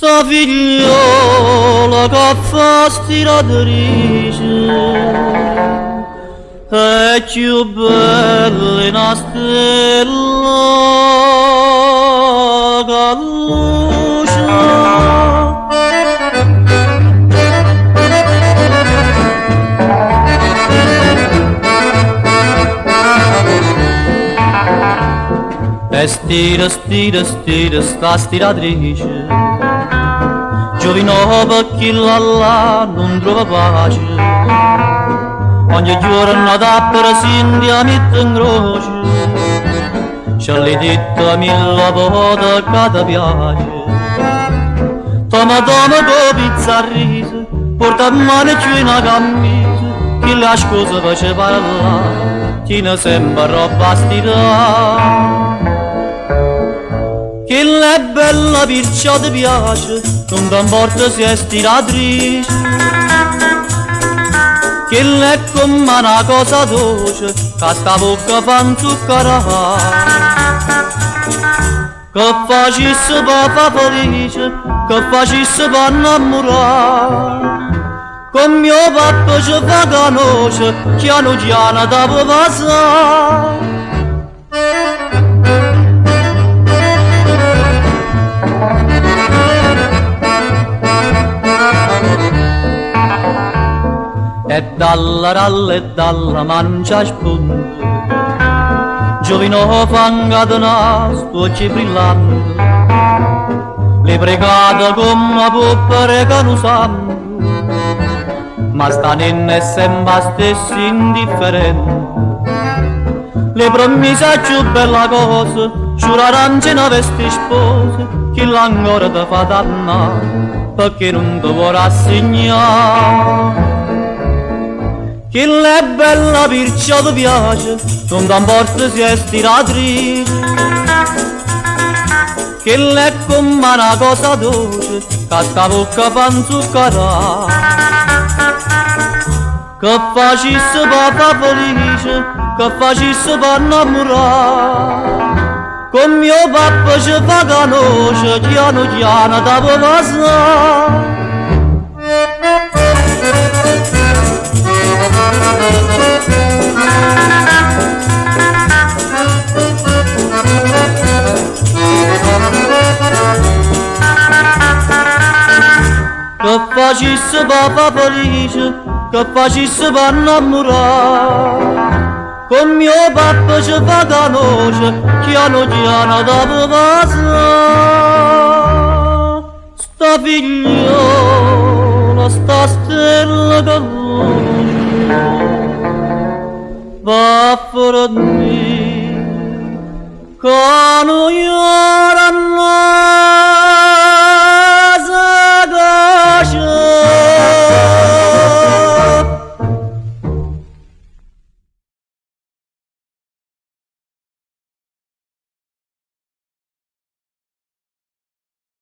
sta figliola che fa stiratrice è più bella di una stella che luce. E stira, stira, stira, sta stiratrice Giovino perché là non trova pace. Ogni giorno da per Sindia mette in croce. C'è le dette mille volte che ti piace. Toma toma con pizza a riso, porta a mano giù una camisa, che la scusa face parlare, chi ne sembra roba stirare. Che è bella perciò ti piace, non ti importa se è stiratrice. Che è come una cosa dolce, che sta bocca fa inzuccherare. Che facesse per fa felice, che facesse per innamorare. Con mio papà ci fa conoscere, piano piano da può passare. E dalla ralla e dalla mancia spunta, giovino fangato occhi brillanti, le pregate come puppere che non sanno, ma stanno in sempre stessi indifferenti. Le promesse più bella cosa, giuraranno una veste sposa, chi l'ancora ti fa dannare, perché non ti vuole rassegnare. Che è bella perciò ti piace, non ti importa se è stiratrice. Che è come una cosa dolce, che sta bocca fa inzuccherare. Che facesse per fa felice, che facesse per innamorare. Con mio papà ci fa conoscere, piano piano da può passare. Che facesse per fa felice, che facesse per innamorare. Con mio papà ci fa conoscere, piano piano da può passare. Sta figliola, sta stella che luce, va fuori di me, che non